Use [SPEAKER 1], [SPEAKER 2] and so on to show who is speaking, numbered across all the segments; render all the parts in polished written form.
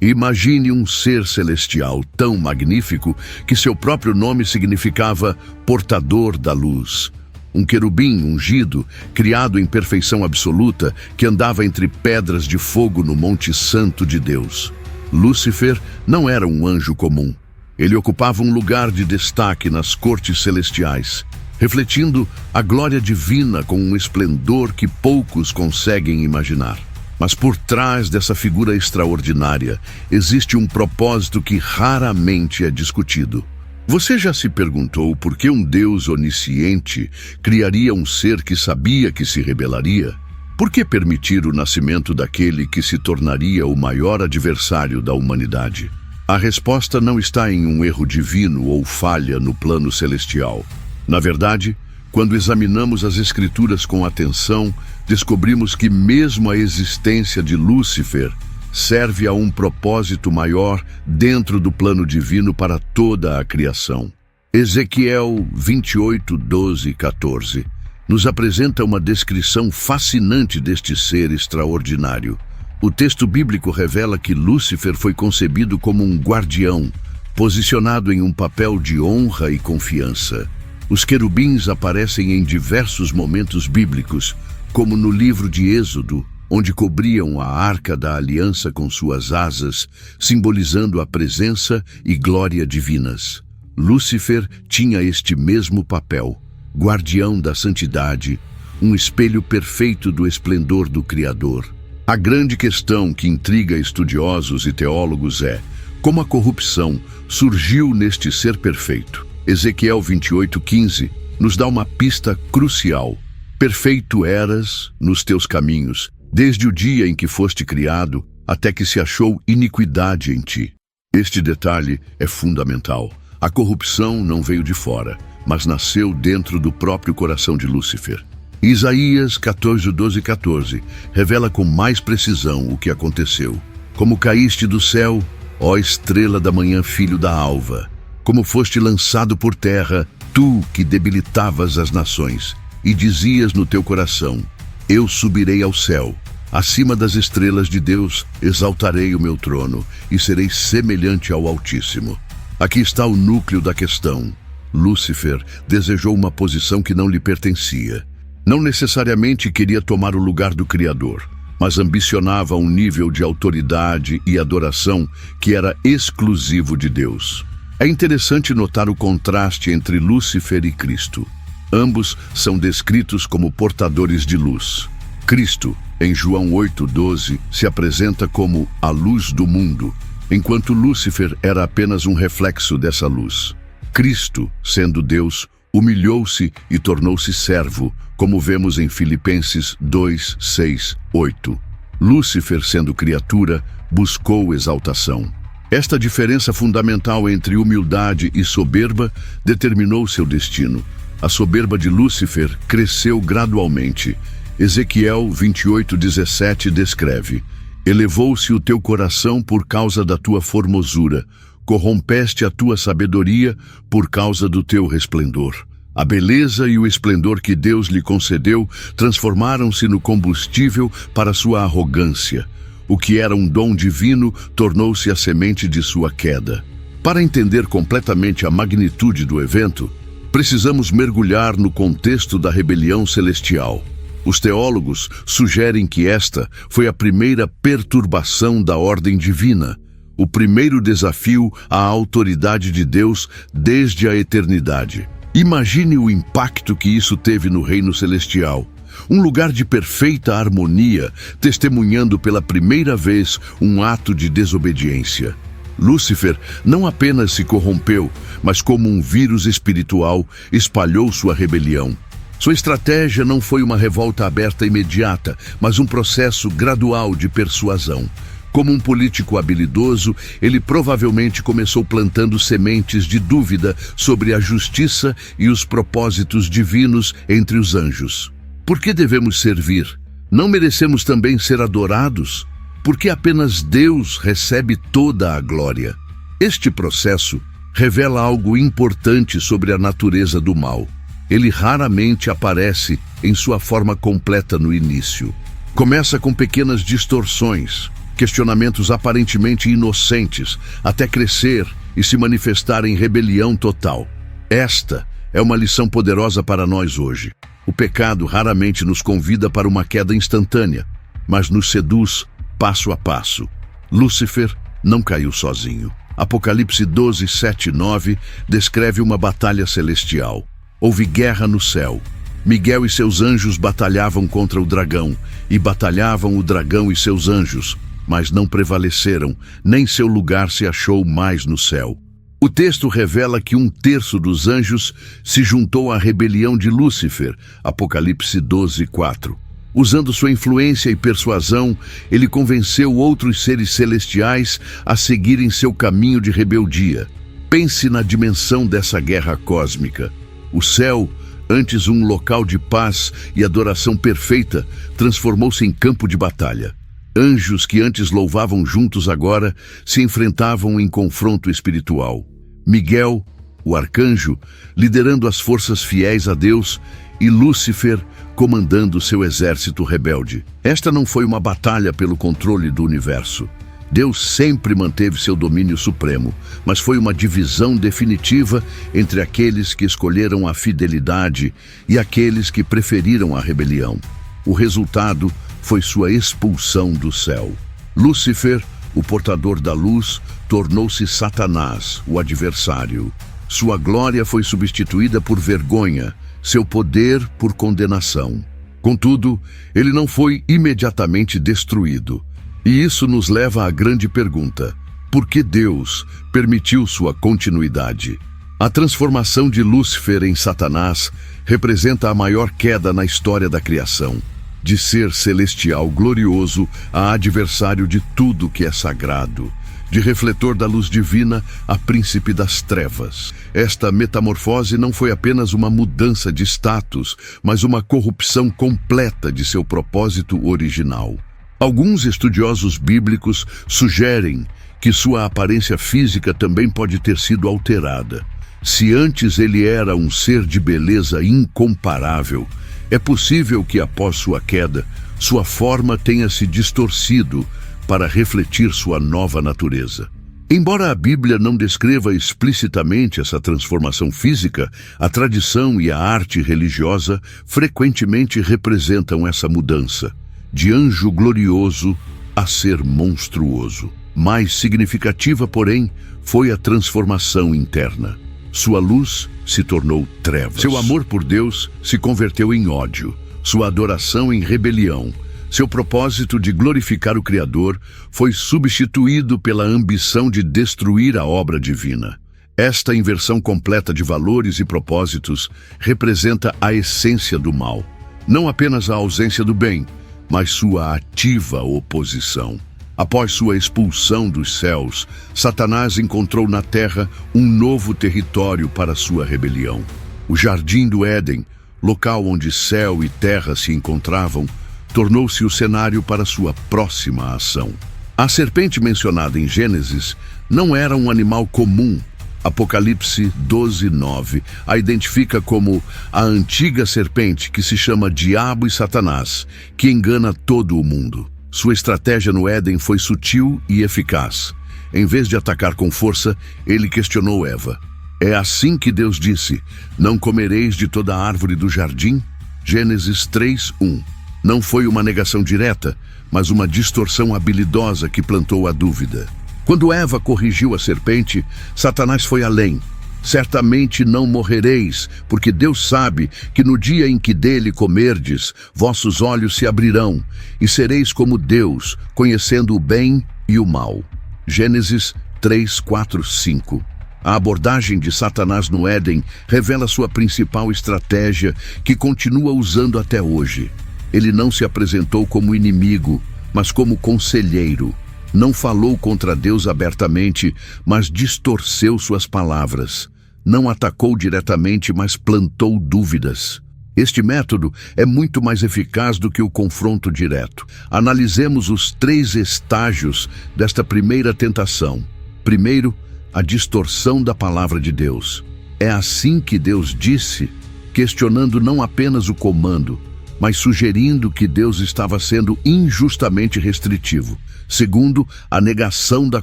[SPEAKER 1] Imagine um ser celestial tão magnífico que seu próprio nome significava portador da luz. Um querubim ungido, criado em perfeição absoluta, que andava entre pedras de fogo no Monte Santo de Deus. Lúcifer não era um anjo comum. Ele ocupava um lugar de destaque nas cortes celestiais, refletindo a glória divina com um esplendor que poucos conseguem imaginar. Mas por trás dessa figura extraordinária, existe um propósito que raramente é discutido. Você já se perguntou por que um Deus onisciente criaria um ser que sabia que se rebelaria? Por que permitir o nascimento daquele que se tornaria o maior adversário da humanidade? A resposta não está em um erro divino ou falha no plano celestial. Na verdade, quando examinamos as Escrituras com atenção, descobrimos que mesmo a existência de Lúcifer serve a um propósito maior dentro do plano divino para toda a criação. Ezequiel 28, 12 e 14 nos apresenta uma descrição fascinante deste ser extraordinário. O texto bíblico revela que Lúcifer foi concebido como um guardião, posicionado em um papel de honra e confiança. Os querubins aparecem em diversos momentos bíblicos, como no livro de Êxodo, onde cobriam a Arca da Aliança com suas asas, simbolizando a presença e glória divinas. Lúcifer tinha este mesmo papel, guardião da santidade, um espelho perfeito do esplendor do Criador. A grande questão que intriga estudiosos e teólogos é como a corrupção surgiu neste ser perfeito. Ezequiel 28:15 nos dá uma pista crucial. Perfeito eras nos teus caminhos, desde o dia em que foste criado, até que se achou iniquidade em ti. Este detalhe é fundamental. A corrupção não veio de fora, mas nasceu dentro do próprio coração de Lúcifer. Isaías 14, 12 e 14 revela com mais precisão o que aconteceu. Como caíste do céu, ó estrela da manhã, filho da alva, como foste lançado por terra, tu que debilitavas as nações, e dizias no teu coração, eu subirei ao céu, acima das estrelas de Deus exaltarei o meu trono, e serei semelhante ao Altíssimo. Aqui está o núcleo da questão. Lúcifer desejou uma posição que não lhe pertencia. Não necessariamente queria tomar o lugar do Criador, mas ambicionava um nível de autoridade e adoração que era exclusivo de Deus. É interessante notar o contraste entre Lúcifer e Cristo. Ambos são descritos como portadores de luz. Cristo, em João 8:12, se apresenta como a luz do mundo, enquanto Lúcifer era apenas um reflexo dessa luz. Cristo, sendo Deus, humilhou-se e tornou-se servo, como vemos em Filipenses 2, 6, 8. Lúcifer, sendo criatura, buscou exaltação. Esta diferença fundamental entre humildade e soberba determinou seu destino. A soberba de Lúcifer cresceu gradualmente. Ezequiel 28:17 descreve: elevou-se o teu coração por causa da tua formosura, corrompeste a tua sabedoria por causa do teu resplendor. A beleza e o esplendor que Deus lhe concedeu transformaram-se no combustível para sua arrogância. O que era um dom divino tornou-se a semente de sua queda. Para entender completamente a magnitude do evento, precisamos mergulhar no contexto da rebelião celestial. Os teólogos sugerem que esta foi a primeira perturbação da ordem divina, o primeiro desafio à autoridade de Deus desde a eternidade. Imagine o impacto que isso teve no reino celestial. Um lugar de perfeita harmonia, testemunhando pela primeira vez um ato de desobediência. Lúcifer não apenas se corrompeu, mas como um vírus espiritual, espalhou sua rebelião. Sua estratégia não foi uma revolta aberta imediata, mas um processo gradual de persuasão. Como um político habilidoso, ele provavelmente começou plantando sementes de dúvida sobre a justiça e os propósitos divinos entre os anjos. Por que devemos servir? Não merecemos também ser adorados? Porque apenas Deus recebe toda a glória. Este processo revela algo importante sobre a natureza do mal. Ele raramente aparece em sua forma completa no início. Começa com pequenas distorções. questionamentos aparentemente inocentes, até crescer e se manifestar em rebelião total. Esta é uma lição poderosa para nós hoje. O pecado raramente nos convida para uma queda instantânea, mas nos seduz passo a passo. Lúcifer não caiu sozinho. Apocalipse 12, 7 e 9 descreve uma batalha celestial. Houve guerra no céu. Miguel e seus anjos batalhavam contra o dragão, e batalhavam o dragão e seus anjos, mas não prevaleceram, nem seu lugar se achou mais no céu. O texto revela que 1/3 dos anjos se juntou à rebelião de Lúcifer, Apocalipse 12, 4. Usando sua influência e persuasão, ele convenceu outros seres celestiais a seguirem seu caminho de rebeldia. Pense na dimensão dessa guerra cósmica. O céu, antes um local de paz e adoração perfeita, transformou-se em campo de batalha. Anjos que antes louvavam juntos agora se enfrentavam em confronto espiritual. Miguel, o arcanjo, liderando as forças fiéis a Deus, e Lúcifer comandando seu exército rebelde. Esta não foi uma batalha pelo controle do universo. Deus sempre manteve seu domínio supremo, mas foi uma divisão definitiva entre aqueles que escolheram a fidelidade e aqueles que preferiram a rebelião. O resultado foi sua expulsão do céu. Lúcifer, o portador da luz, tornou-se Satanás, o adversário. Sua glória foi substituída por vergonha, seu poder por condenação. Contudo, ele não foi imediatamente destruído. E isso nos leva à grande pergunta: por que Deus permitiu sua continuidade? A transformação de Lúcifer em Satanás representa a maior queda na história da criação. De ser celestial glorioso a adversário de tudo que é sagrado, de refletor da luz divina a príncipe das trevas. Esta metamorfose não foi apenas uma mudança de status, mas uma corrupção completa de seu propósito original. Alguns estudiosos bíblicos sugerem que sua aparência física também pode ter sido alterada. Se antes ele era um ser de beleza incomparável, é possível que após sua queda, sua forma tenha se distorcido para refletir sua nova natureza. Embora a Bíblia não descreva explicitamente essa transformação física, a tradição e a arte religiosa frequentemente representam essa mudança, de anjo glorioso a ser monstruoso. Mais significativa, porém, foi a transformação interna. Sua luz se tornou trevas. Seu amor por Deus se converteu em ódio, sua adoração em rebelião. Seu propósito de glorificar o Criador foi substituído pela ambição de destruir a obra divina. Esta inversão completa de valores e propósitos representa a essência do mal, não apenas a ausência do bem, mas sua ativa oposição. Após sua expulsão dos céus, Satanás encontrou na terra um novo território para sua rebelião. O Jardim do Éden, local onde céu e terra se encontravam, tornou-se o cenário para sua próxima ação. A serpente mencionada em Gênesis não era um animal comum. Apocalipse 12, 9 a identifica como a antiga serpente que se chama Diabo e Satanás, que engana todo o mundo. Sua estratégia no Éden foi sutil e eficaz. Em vez de atacar com força, ele questionou Eva. É assim que Deus disse: não comereis de toda a árvore do jardim? Gênesis 3, 1. Não foi uma negação direta, mas uma distorção habilidosa que plantou a dúvida. Quando Eva corrigiu a serpente, Satanás foi além. Certamente não morrereis, porque Deus sabe que no dia em que dele comerdes, vossos olhos se abrirão, e sereis como Deus, conhecendo o bem e o mal. Gênesis 3, 4, 5. A abordagem de Satanás no Éden revela sua principal estratégia, que continua usando até hoje. Ele não se apresentou como inimigo, mas como conselheiro. Não falou contra Deus abertamente, mas distorceu suas palavras. Não atacou diretamente, mas plantou dúvidas. Este método é muito mais eficaz do que o confronto direto. Analisemos os 3 estágios desta primeira tentação. Primeiro, a distorção da palavra de Deus. É assim que Deus disse, questionando não apenas o comando, mas sugerindo que Deus estava sendo injustamente restritivo. Segundo, a negação da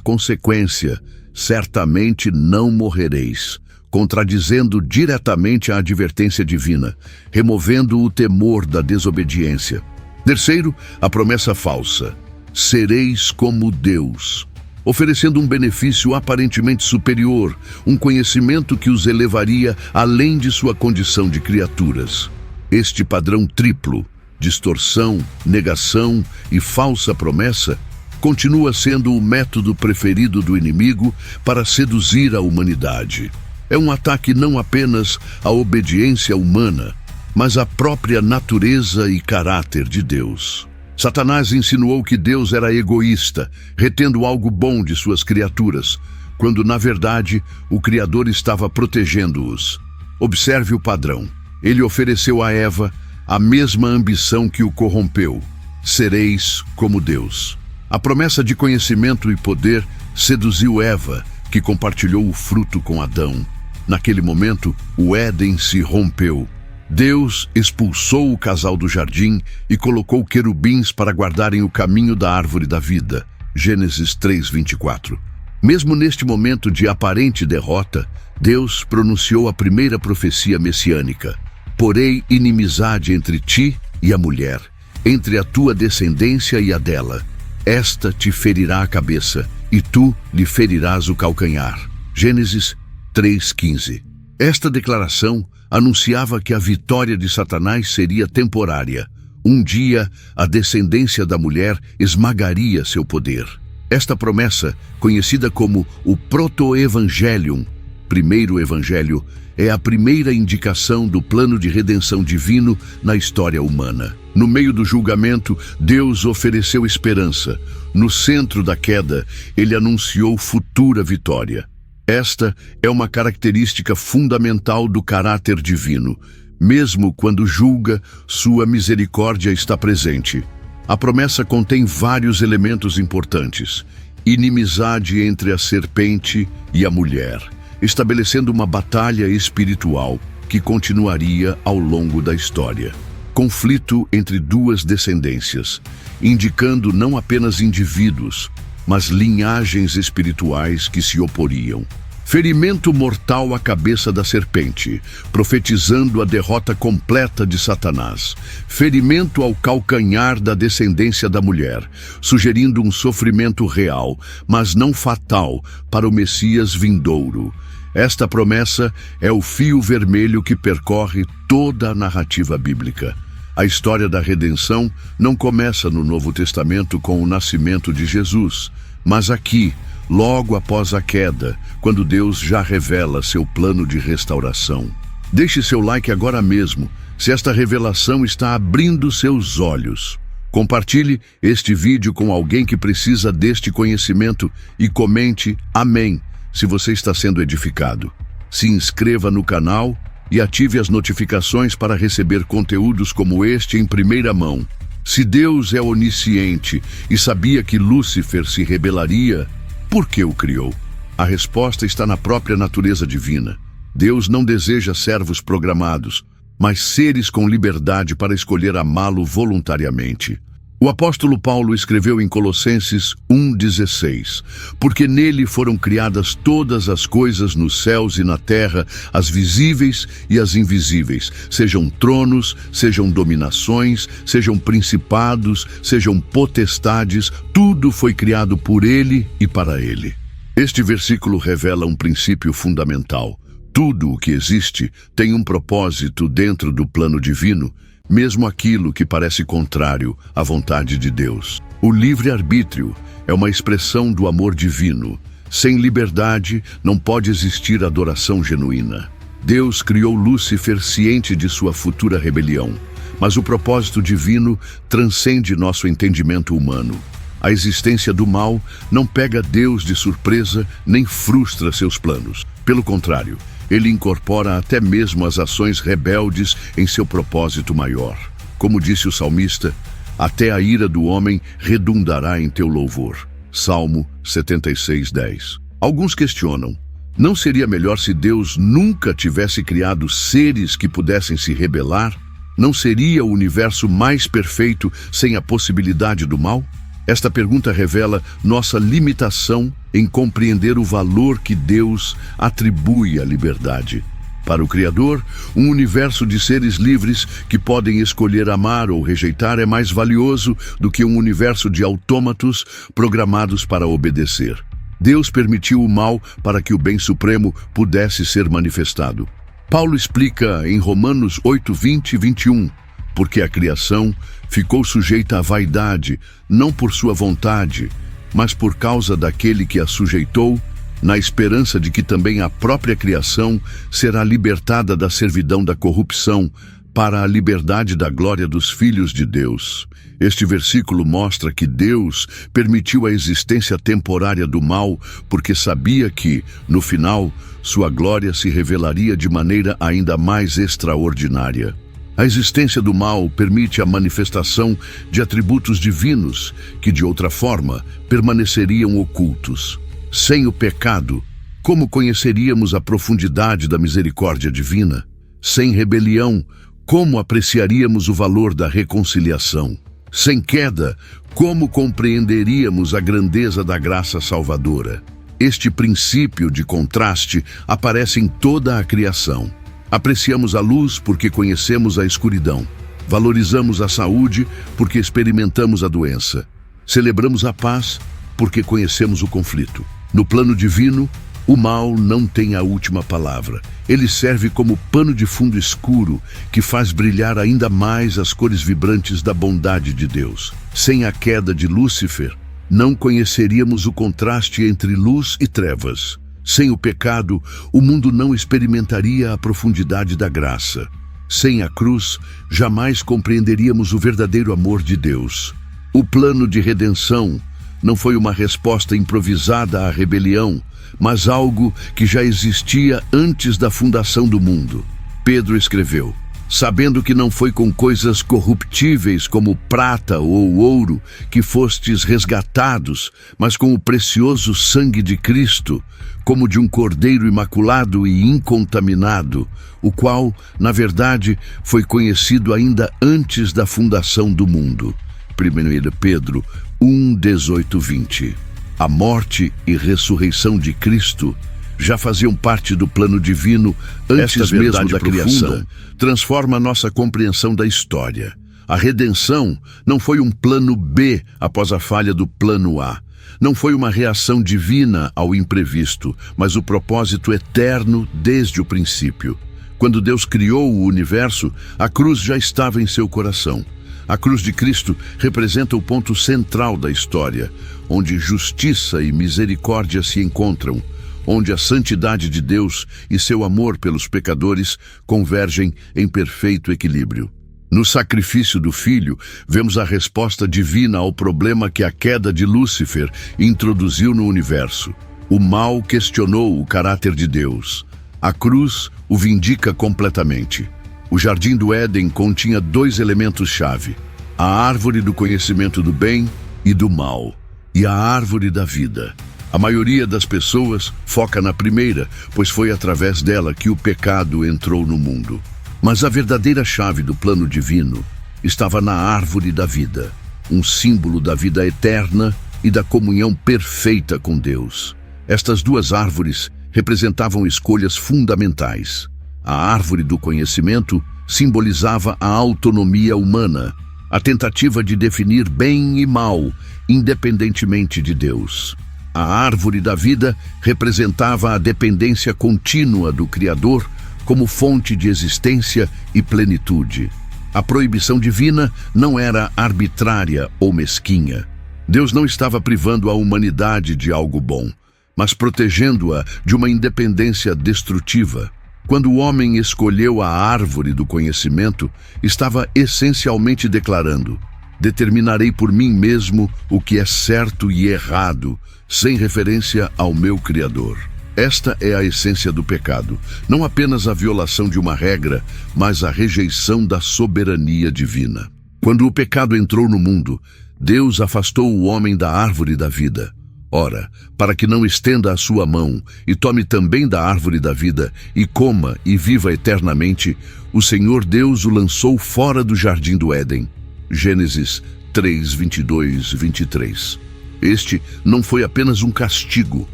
[SPEAKER 1] consequência: certamente não morrereis, contradizendo diretamente a advertência divina, removendo o temor da desobediência. Terceiro, a promessa falsa: sereis como Deus, oferecendo um benefício aparentemente superior, um conhecimento que os elevaria além de sua condição de criaturas. Este padrão triplo, distorção, negação e falsa promessa, continua sendo o método preferido do inimigo para seduzir a humanidade. É um ataque não apenas à obediência humana, mas à própria natureza e caráter de Deus. Satanás insinuou que Deus era egoísta, retendo algo bom de suas criaturas, quando, na verdade, o Criador estava protegendo-os. Observe o padrão. Ele ofereceu a Eva a mesma ambição que o corrompeu: sereis como Deus. A promessa de conhecimento e poder seduziu Eva, que compartilhou o fruto com Adão. Naquele momento, o Éden se rompeu. Deus expulsou o casal do jardim e colocou querubins para guardarem o caminho da árvore da vida. Gênesis 3:24. Mesmo neste momento de aparente derrota, Deus pronunciou a primeira profecia messiânica: porei inimizade entre ti e a mulher, entre a tua descendência e a dela. Esta te ferirá a cabeça, e tu lhe ferirás o calcanhar. Gênesis 3:15. Esta declaração anunciava que a vitória de Satanás seria temporária. Um dia, a descendência da mulher esmagaria seu poder. Esta promessa, conhecida como o Proto-Evangelium, primeiro evangelho, é a primeira indicação do plano de redenção divino na história humana. No meio do julgamento, Deus ofereceu esperança. No centro da queda, ele anunciou futura vitória. Esta é uma característica fundamental do caráter divino. Mesmo quando julga, sua misericórdia está presente. A promessa contém vários elementos importantes: inimizade entre a serpente e a mulher, estabelecendo uma batalha espiritual que continuaria ao longo da história. Conflito entre duas descendências, indicando não apenas indivíduos, mas linhagens espirituais que se oporiam. Ferimento mortal à cabeça da serpente, profetizando a derrota completa de Satanás. Ferimento ao calcanhar da descendência da mulher, sugerindo um sofrimento real, mas não fatal, para o Messias vindouro. Esta promessa é o fio vermelho que percorre toda a narrativa bíblica. A história da redenção não começa no Novo Testamento com o nascimento de Jesus, mas aqui, logo após a queda, quando Deus já revela seu plano de restauração. Deixe seu like agora mesmo, se esta revelação está abrindo seus olhos. Compartilhe este vídeo com alguém que precisa deste conhecimento e comente amém se você está sendo edificado. Se inscreva no canal e ative as notificações para receber conteúdos como este em primeira mão. Se Deus é onisciente e sabia que Lúcifer se rebelaria, por que o criou? A resposta está na própria natureza divina. Deus não deseja servos programados, mas seres com liberdade para escolher amá-lo voluntariamente. O apóstolo Paulo escreveu em Colossenses 1,16: porque nele foram criadas todas as coisas nos céus e na terra, as visíveis e as invisíveis, sejam tronos, sejam dominações, sejam principados, sejam potestades, tudo foi criado por ele e para ele. Este versículo revela um princípio fundamental. Tudo o que existe tem um propósito dentro do plano divino, mesmo aquilo que parece contrário à vontade de Deus. O livre-arbítrio é uma expressão do amor divino. Sem liberdade, não pode existir adoração genuína. Deus criou Lúcifer ciente de sua futura rebelião, mas o propósito divino transcende nosso entendimento humano. A existência do mal não pega Deus de surpresa nem frustra seus planos. Pelo contrário, ele incorpora até mesmo as ações rebeldes em seu propósito maior. Como disse o salmista, até a ira do homem redundará em teu louvor. Salmo 76:10. Alguns questionam, não seria melhor se Deus nunca tivesse criado seres que pudessem se rebelar? Não seria o universo mais perfeito sem a possibilidade do mal? Esta pergunta revela nossa limitação em compreender o valor que Deus atribui à liberdade. Para o Criador, um universo de seres livres que podem escolher amar ou rejeitar é mais valioso do que um universo de autômatos programados para obedecer. Deus permitiu o mal para que o bem supremo pudesse ser manifestado. Paulo explica em Romanos 8, 20 e 21, porque a criação ficou sujeita à vaidade, não por sua vontade, mas por causa daquele que a sujeitou, na esperança de que também a própria criação será libertada da servidão da corrupção para a liberdade da glória dos filhos de Deus. Este versículo mostra que Deus permitiu a existência temporária do mal porque sabia que, no final, sua glória se revelaria de maneira ainda mais extraordinária. A existência do mal permite a manifestação de atributos divinos que, de outra forma, permaneceriam ocultos. Sem o pecado, como conheceríamos a profundidade da misericórdia divina? Sem rebelião, como apreciaríamos o valor da reconciliação? Sem queda, como compreenderíamos a grandeza da graça salvadora? Este princípio de contraste aparece em toda a criação. Apreciamos a luz porque conhecemos a escuridão. Valorizamos a saúde porque experimentamos a doença. Celebramos a paz porque conhecemos o conflito. No plano divino, o mal não tem a última palavra. Ele serve como pano de fundo escuro que faz brilhar ainda mais as cores vibrantes da bondade de Deus. Sem a queda de Lúcifer, não conheceríamos o contraste entre luz e trevas. Sem o pecado, o mundo não experimentaria a profundidade da graça. Sem a cruz, jamais compreenderíamos o verdadeiro amor de Deus. O plano de redenção não foi uma resposta improvisada à rebelião, mas algo que já existia antes da fundação do mundo. Pedro escreveu: sabendo que não foi com coisas corruptíveis como prata ou ouro que fostes resgatados, mas com o precioso sangue de Cristo, como de um cordeiro imaculado e incontaminado, o qual, na verdade, foi conhecido ainda antes da fundação do mundo. 1 Pedro 1, 18, 20. A morte e ressurreição de Cristo já faziam parte do plano divino antes mesmo da criação. Transforma nossa compreensão da história. A redenção não foi um plano B após a falha do plano A. Não foi uma reação divina ao imprevisto, mas o propósito eterno desde o princípio. Quando Deus criou o universo, a cruz já estava em seu coração. A cruz de Cristo representa o ponto central da história, onde justiça e misericórdia se encontram, onde a santidade de Deus e seu amor pelos pecadores convergem em perfeito equilíbrio. No sacrifício do Filho, vemos a resposta divina ao problema que a queda de Lúcifer introduziu no universo. O mal questionou o caráter de Deus. A cruz o vindica completamente. O Jardim do Éden continha 2 elementos-chave: a árvore do conhecimento do bem e do mal, e a árvore da vida. A maioria das pessoas foca na primeira, pois foi através dela que o pecado entrou no mundo. Mas a verdadeira chave do plano divino estava na árvore da vida, um símbolo da vida eterna e da comunhão perfeita com Deus. Estas 2 árvores representavam escolhas fundamentais. A árvore do conhecimento simbolizava a autonomia humana, a tentativa de definir bem e mal, independentemente de Deus. A árvore da vida representava a dependência contínua do Criador como fonte de existência e plenitude. A proibição divina não era arbitrária ou mesquinha. Deus não estava privando a humanidade de algo bom, mas protegendo-a de uma independência destrutiva. Quando o homem escolheu a árvore do conhecimento, estava essencialmente declarando: determinarei por mim mesmo o que é certo e errado, sem referência ao meu Criador. Esta é a essência do pecado, não apenas a violação de uma regra, mas a rejeição da soberania divina. Quando o pecado entrou no mundo, Deus afastou o homem da árvore da vida. Ora, para que não estenda a sua mão e tome também da árvore da vida e coma e viva eternamente, o Senhor Deus o lançou fora do jardim do Éden. Gênesis 3, 22, 23. Este não foi apenas um castigo,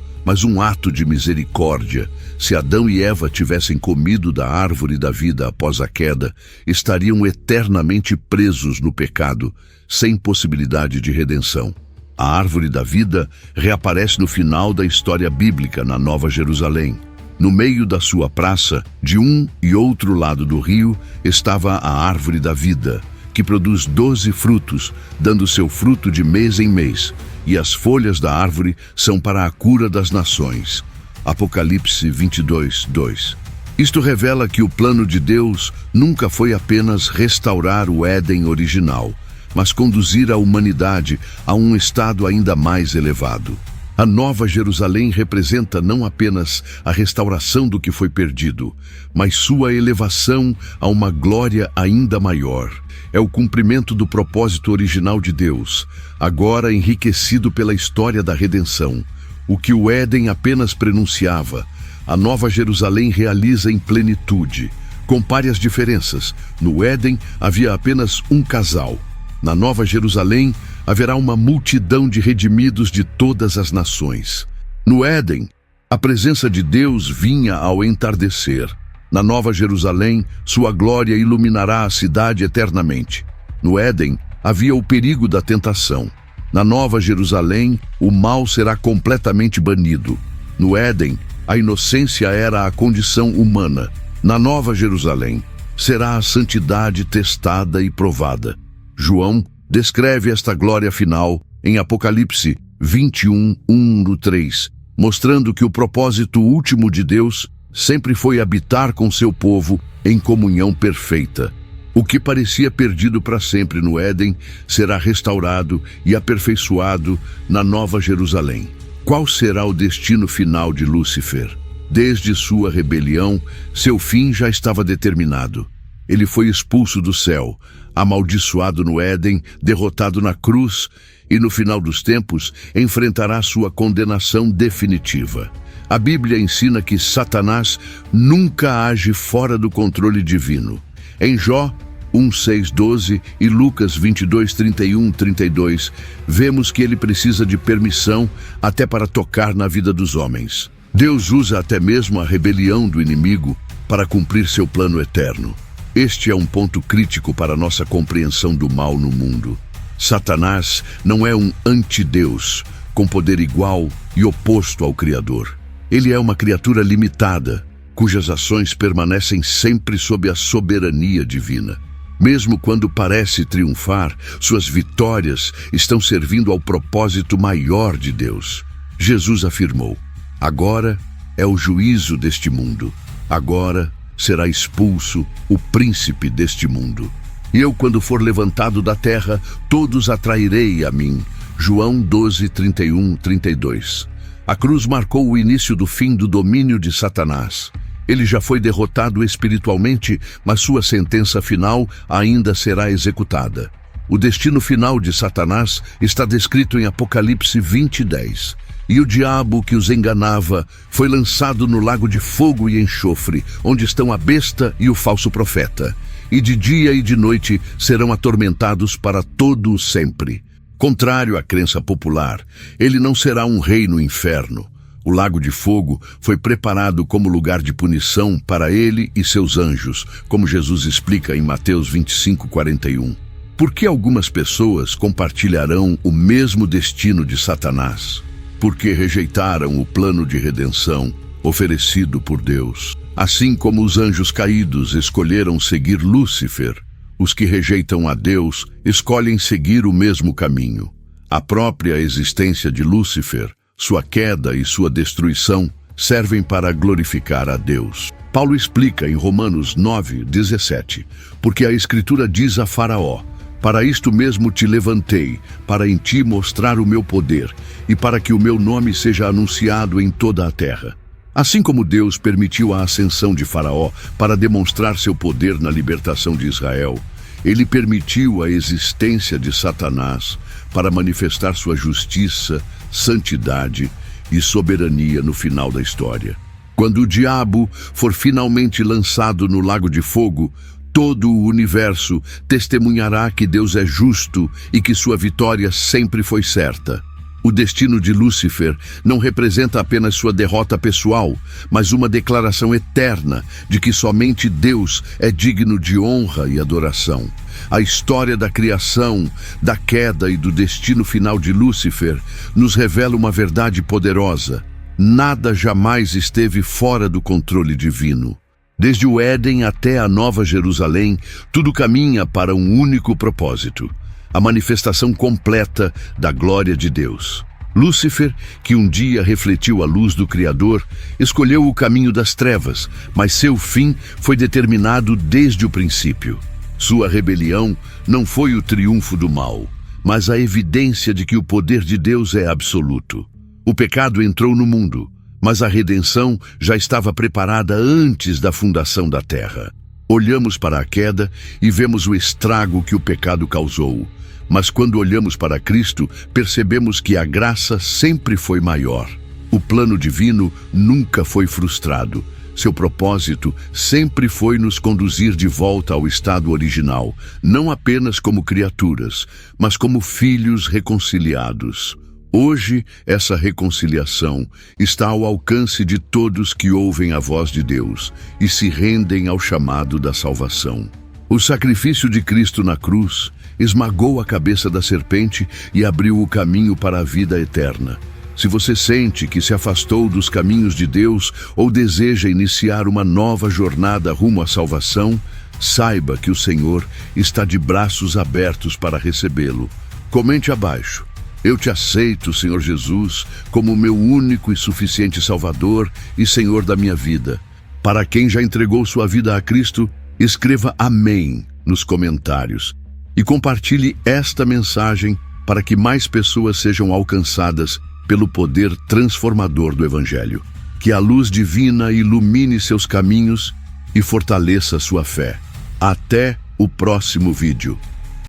[SPEAKER 1] mas um ato de misericórdia. Se Adão e Eva tivessem comido da árvore da vida após a queda, estariam eternamente presos no pecado, sem possibilidade de redenção. A árvore da vida reaparece no final da história bíblica na Nova Jerusalém. No meio da sua praça, de um e outro lado do rio, estava a árvore da vida, que produz 12 frutos, dando seu fruto de mês em mês, e as folhas da árvore são para a cura das nações. Apocalipse 22, 2. Isto revela que o plano de Deus nunca foi apenas restaurar o Éden original, mas conduzir a humanidade a um estado ainda mais elevado. A Nova Jerusalém representa não apenas a restauração do que foi perdido, mas sua elevação a uma glória ainda maior. É o cumprimento do propósito original de Deus, agora enriquecido pela história da redenção. O que o Éden apenas prenunciava, a Nova Jerusalém realiza em plenitude. Compare as diferenças. No Éden havia apenas um casal. Na Nova Jerusalém, haverá uma multidão de redimidos de todas as nações. No Éden, a presença de Deus vinha ao entardecer. Na Nova Jerusalém, sua glória iluminará a cidade eternamente. No Éden, havia o perigo da tentação. Na Nova Jerusalém, o mal será completamente banido. No Éden, a inocência era a condição humana. Na Nova Jerusalém, será a santidade testada e provada. João descreve esta glória final em Apocalipse 21, 1-3, mostrando que o propósito último de Deus sempre foi habitar com seu povo em comunhão perfeita. O que parecia perdido para sempre no Éden será restaurado e aperfeiçoado na Nova Jerusalém. Qual será o destino final de Lúcifer? Desde sua rebelião, seu fim já estava determinado. Ele foi expulso do céu, amaldiçoado no Éden, derrotado na cruz e, no final dos tempos, enfrentará sua condenação definitiva. A Bíblia ensina que Satanás nunca age fora do controle divino. Em Jó 1:6-12 e Lucas 22:31-32, vemos que ele precisa de permissão até para tocar na vida dos homens. Deus usa até mesmo a rebelião do inimigo para cumprir seu plano eterno. Este é um ponto crítico para nossa compreensão do mal no mundo. Satanás não é um antideus, com poder igual e oposto ao Criador. Ele é uma criatura limitada, cujas ações permanecem sempre sob a soberania divina. Mesmo quando parece triunfar, suas vitórias estão servindo ao propósito maior de Deus. Jesus afirmou: agora é o juízo deste mundo. Agora será expulso o príncipe deste mundo. E eu, quando for levantado da terra, todos atrairei a mim. João 12:31-32. A cruz marcou o início do fim do domínio de Satanás. Ele já foi derrotado espiritualmente, mas sua sentença final ainda será executada. O destino final de Satanás está descrito em Apocalipse 20:10. E o diabo que os enganava foi lançado no lago de fogo e enxofre, onde estão a besta e o falso profeta. E de dia e de noite serão atormentados para todo o sempre. Contrário à crença popular, ele não será um rei no inferno. O lago de fogo foi preparado como lugar de punição para ele e seus anjos, como Jesus explica em Mateus 25:41. Por que algumas pessoas compartilharão o mesmo destino de Satanás? Porque rejeitaram o plano de redenção oferecido por Deus. Assim como os anjos caídos escolheram seguir Lúcifer, os que rejeitam a Deus escolhem seguir o mesmo caminho. A própria existência de Lúcifer, sua queda e sua destruição servem para glorificar a Deus. Paulo explica em Romanos 9:17, porque a Escritura diz a Faraó: para isto mesmo te levantei, para em ti mostrar o meu poder, e para que o meu nome seja anunciado em toda a terra. Assim como Deus permitiu a ascensão de Faraó para demonstrar seu poder na libertação de Israel, ele permitiu a existência de Satanás para manifestar sua justiça, santidade e soberania no final da história. Quando o diabo for finalmente lançado no lago de fogo, todo o universo testemunhará que Deus é justo e que sua vitória sempre foi certa. O destino de Lúcifer não representa apenas sua derrota pessoal, mas uma declaração eterna de que somente Deus é digno de honra e adoração. A história da criação, da queda e do destino final de Lúcifer nos revela uma verdade poderosa. Nada jamais esteve fora do controle divino. Desde o Éden até a Nova Jerusalém, tudo caminha para um único propósito: a manifestação completa da glória de Deus. Lúcifer, que um dia refletiu a luz do Criador, escolheu o caminho das trevas, mas seu fim foi determinado desde o princípio. Sua rebelião não foi o triunfo do mal, mas a evidência de que o poder de Deus é absoluto. O pecado entrou no mundo, mas a redenção já estava preparada antes da fundação da terra. Olhamos para a queda e vemos o estrago que o pecado causou. Mas quando olhamos para Cristo, percebemos que a graça sempre foi maior. O plano divino nunca foi frustrado. Seu propósito sempre foi nos conduzir de volta ao estado original, não apenas como criaturas, mas como filhos reconciliados. Hoje, essa reconciliação está ao alcance de todos que ouvem a voz de Deus e se rendem ao chamado da salvação. O sacrifício de Cristo na cruz esmagou a cabeça da serpente e abriu o caminho para a vida eterna. Se você sente que se afastou dos caminhos de Deus ou deseja iniciar uma nova jornada rumo à salvação, saiba que o Senhor está de braços abertos para recebê-lo. Comente abaixo: eu te aceito, Senhor Jesus, como meu único e suficiente Salvador e Senhor da minha vida. Para quem já entregou sua vida a Cristo, escreva amém nos comentários e compartilhe esta mensagem para que mais pessoas sejam alcançadas pelo poder transformador do Evangelho. Que a luz divina ilumine seus caminhos e fortaleça sua fé. Até o próximo vídeo.